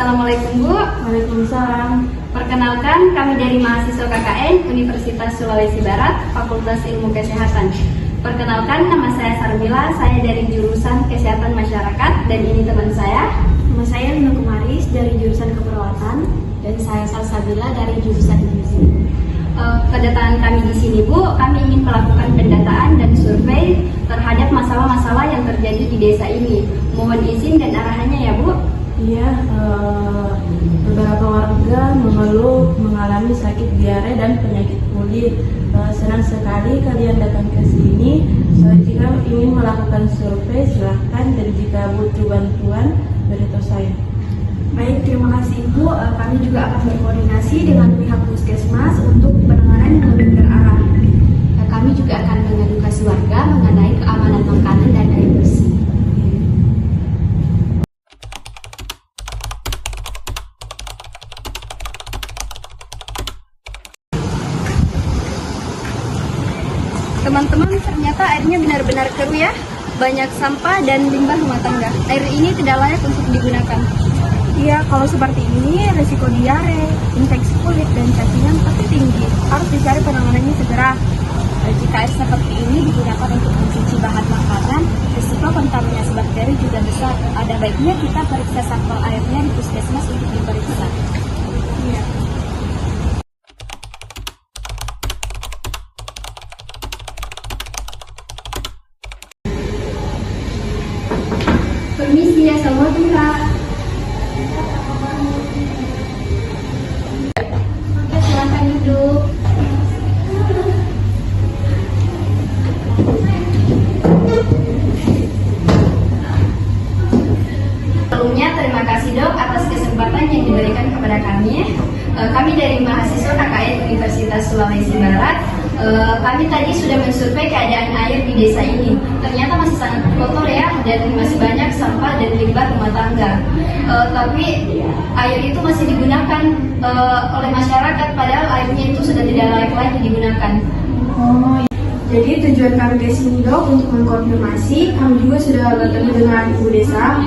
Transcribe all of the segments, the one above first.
Assalamualaikum Bu. Waalaikumsalam. Perkenalkan, kami dari mahasiswa KKN Universitas Sulawesi Barat, Fakultas Ilmu Kesehatan. Perkenalkan, nama saya Sarmila, saya dari jurusan Kesehatan Masyarakat, dan ini teman saya. Nama saya Lina Kumaris dari jurusan Keperawatan, dan saya Salsabila dari jurusan Gizi. Kedatangan kami di sini Bu, kami ingin melakukan pendataan dan survei terhadap masalah-masalah yang terjadi di desa ini. Mohon izin dan arahannya ya Bu. Iya, beberapa warga mengeluh mengalami sakit diare dan penyakit kulit. Senang sekali kalian datang ke sini. Jika ingin melakukan survei silahkan, dan jika butuh bantuan beritahu saya. Baik, terima kasih Ibu. Kami juga akan berkoordinasi dengan pihak puskesmas untuk penanganan yang lebih terarah. Kami juga akan mengedukasi warga mengenai keamanan makanan dan air bersih. Teman-teman, ternyata airnya benar-benar keruh ya. Banyak sampah dan limbah rumah tangga. Air ini tidak layak untuk digunakan. Iya, kalau seperti ini risiko diare, infeksi kulit, dan cacingan pasti tinggi. Harus dicari penanganannya segera. Jika air seperti ini digunakan untuk mencuci bahan makanan, risiko kontaminasi bakteri juga besar. Ada baiknya kita periksa sampel airnya di puskesmas untuk diperiksa. Iya. Permisi, assalamualaikum Kak. Oke, silakan duduk. Sebelumnya terima kasih Dok atas kesempatan yang diberikan kepada kami. Kami dari mahasiswa KKN Universitas Sulawesi Barat. Kami tadi sudah mensurvei keadaan air di desa ini. Ternyata masih sangat kotor ya, dan masih banyak sampah dan limbah rumah tangga. Tapi air itu masih digunakan oleh masyarakat, padahal airnya itu sudah tidak layak lagi digunakan. Jadi tujuan kami ke sini Dok untuk mengkonfirmasi. Kami juga sudah bertemu dengan Ibu Desa.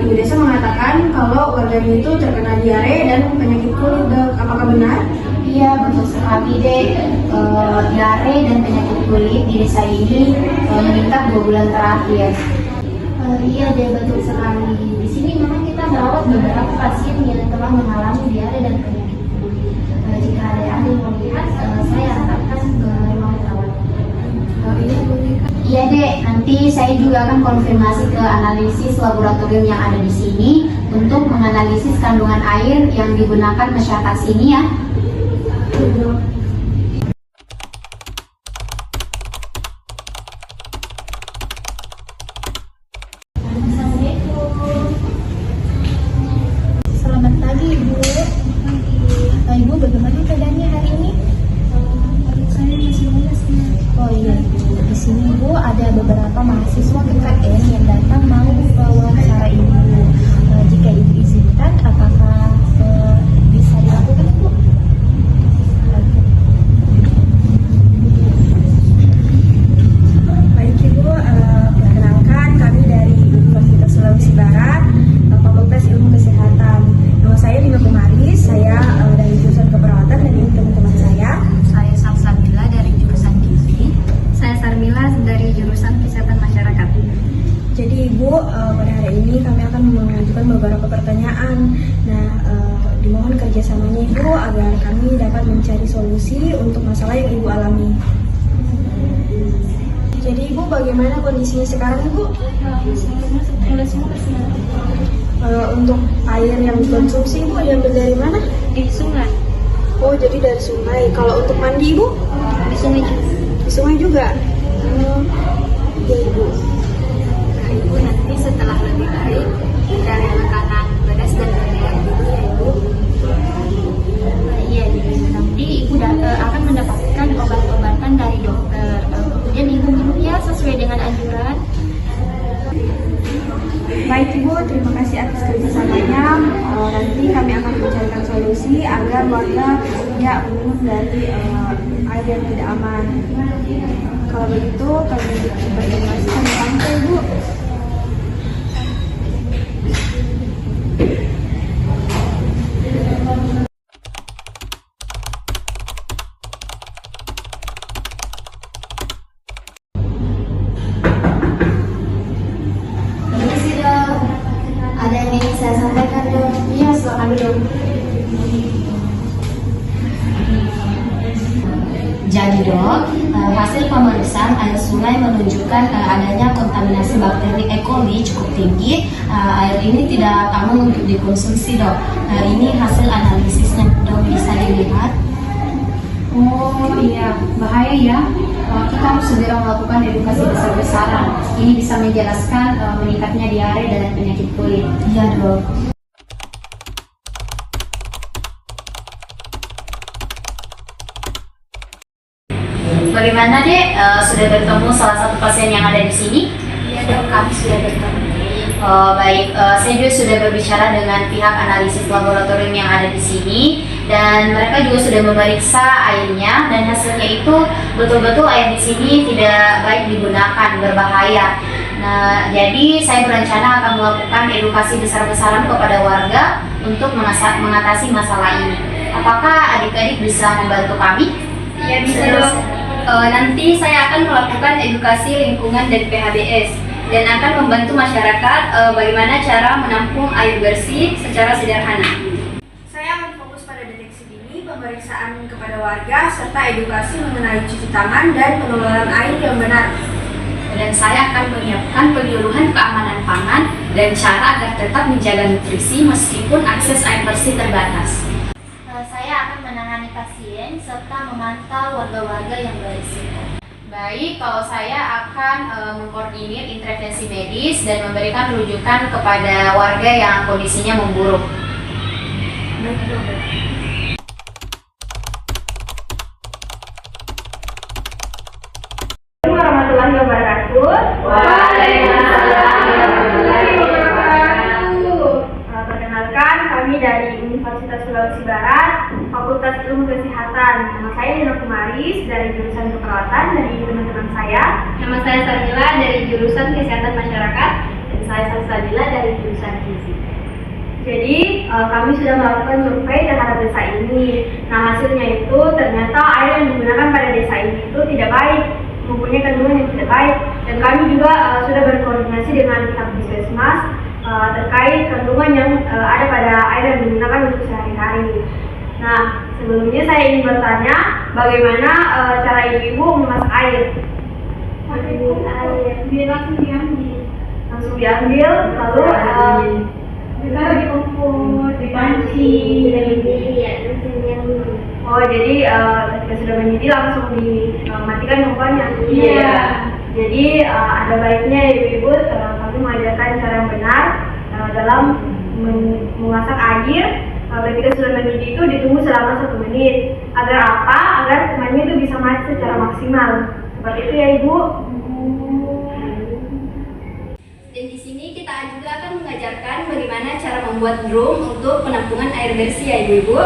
Ibu Desa mengatakan kalau warganya itu terkena diare dan penyakit kulit Dok. Apakah benar? Iya, betul sekali Dek. Diare dan penyakit kulit di desa ini meningkat 2 bulan terakhir. Iya Dek, betul sekali. Di sini memang kita merawat beberapa pasien yang telah mengalami diare dan penyakit kulit. Jika ada yang mau lihat, saya antarkan ke ruang perawat. Iya Dek, nanti saya juga akan konfirmasi ke analisis laboratorium yang ada di sini untuk menganalisis kandungan air yang digunakan masyarakat sini ya. Selamat pagi Ibu. Ibu, bagaimana keadaannya hari ini? Saya masih lemas. Oh iya, di sini Ibu ada beberapa mahasiswa KKN yang datang mau wawancara Ibu. Jika Ibu izinkan, apakah bisa dilakukan Ibu? Baik Ibu, perkenalkan kami dari Universitas Sulawesi Barat, Fakultas Ilmu Kesehatan. Nama saya Lina Kumaris, saya dari jurusan Keperawatan, dan ini teman-teman saya. Saya Salsabila dari jurusan Gizi. Saya Sarmila dari jurusan Kesehatan Masyarakat. Jadi Ibu, pada hari ini kami akan mengajukan beberapa pertanyaan. Nah, dimohon kerjasamanya Ibu agar kami dapat mencari solusi untuk masalah yang Ibu alami. Jadi Ibu, bagaimana kondisinya sekarang Ibu? Untuk air yang dikonsumsi Ibu diambil dari mana? Di sungai. Oh, jadi dari sungai. Kalau untuk mandi Ibu? Di sungai juga. Di sungai juga. Iya Ibu. Nah, Ibu nanti setelah lebih baik, cari makanan beras dan berlebihan dulu ya Ibu. Iya, nanti Ibu akan mendapatkan obat-obatan dari dokter. Kemudian Ibu minum ya sesuai dengan anjuran. Baik Ibu, terima kasih atas kerjasamanya. Nanti kami akan mencarikan solusi agar warga tidak minum dari air yang tidak aman. Kalau begitu, kami berinformasi kami pamit Ibu. Dok, hasil pemeriksaan air sungai menunjukkan adanya kontaminasi bakteri E. coli cukup tinggi. Air ini tidak aman untuk dikonsumsi, Dok. Ini hasil analisisnya, Dok, bisa dilihat. Oh iya, bahaya ya. Kita harus segera melakukan edukasi besar-besaran. Ini bisa menjelaskan meningkatnya diare dan penyakit kulit. Iya, Dok. Bagaimana Dek? Sudah bertemu salah satu pasien yang ada di sini? Iya, Dok, kami sudah bertemu. Baik, saya juga sudah berbicara dengan pihak analisis laboratorium yang ada di sini dan mereka juga sudah memeriksa airnya dan hasilnya itu betul-betul air di sini tidak baik digunakan, berbahaya. Nah, jadi saya berencana akan melakukan edukasi besar-besaran kepada warga untuk mengatasi masalah ini. Apakah adik-adik bisa membantu kami? Iya, bisa, Dok. Nanti saya akan melakukan edukasi lingkungan dan PHBS dan akan membantu masyarakat bagaimana cara menampung air bersih secara sederhana. Saya akan fokus pada deteksi dini, pemeriksaan kepada warga, serta edukasi mengenai cuci tangan dan pengelolaan air yang benar. Dan saya akan menyiapkan penyuluhan keamanan pangan dan cara agar tetap menjaga nutrisi meskipun akses air bersih terbatas. Saya akan menangani pasien serta memantau warga-warga yang berisiko. Baik, kalau saya akan mengkoordinir intervensi medis dan memberikan rujukan kepada warga yang kondisinya memburuk. Assalamualaikum warahmatullahi wabarakatuh. Waalaikumsalam warahmatullahi wabarakatuh. Perkenalkan, kami dari Universitas Sulawesi Barat, Fakultas Ilmu Kesehatan. Nama saya Dina Kumaris dari jurusan keperawatan dari teman-teman saya. Nama saya Sarmila dari jurusan Kesehatan Masyarakat. Dan saya Salsabila dari jurusan Gizi. Jadi kami sudah melakukan survei terhadap desa ini. Nah, hasilnya itu ternyata air yang digunakan pada desa ini itu tidak baik, mempunyai kandungan yang tidak baik. Dan kami juga sudah berkoordinasi dengan pihak Puskesmas terkait kandungan yang ada pada air yang digunakan untuk sehari-hari. Nah, sebelumnya saya ingin bertanya bagaimana cara ibu-ibu memasak air. Langsung diambil, lalu ditaruh di kompor, dipanci. Oh, jadi ketika sudah mendidih langsung dimatikan kompornya. Iya. Jadi ada baiknya ibu-ibu kami mengajarkan cara yang benar dalam memasak air. Ketika sudah mendidih itu ditunggu selama 1 menit. Agar apa? Agar kumannya itu bisa mati secara maksimal. Seperti itu ya, Ibu. Dan di sini kita juga akan mengajarkan bagaimana cara membuat drum untuk penampungan air bersih ya Ibu-ibu.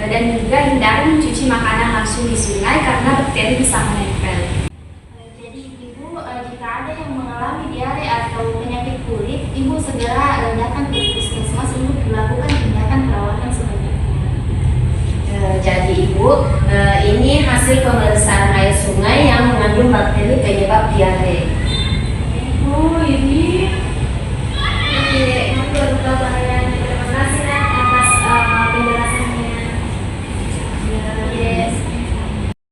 Dan juga hindari mencuci makanan langsung di sungai karena bakteri bisa menempel. Jadi ibu jika ada yang mengalami diare atau penyakit kulit, ibu segera datang ke puskesmas untuk dilakukan tindakan perawatan selanjutnya. Jadi Ibu, ini hasil pemeriksaan air sungai yang mengandung bakteri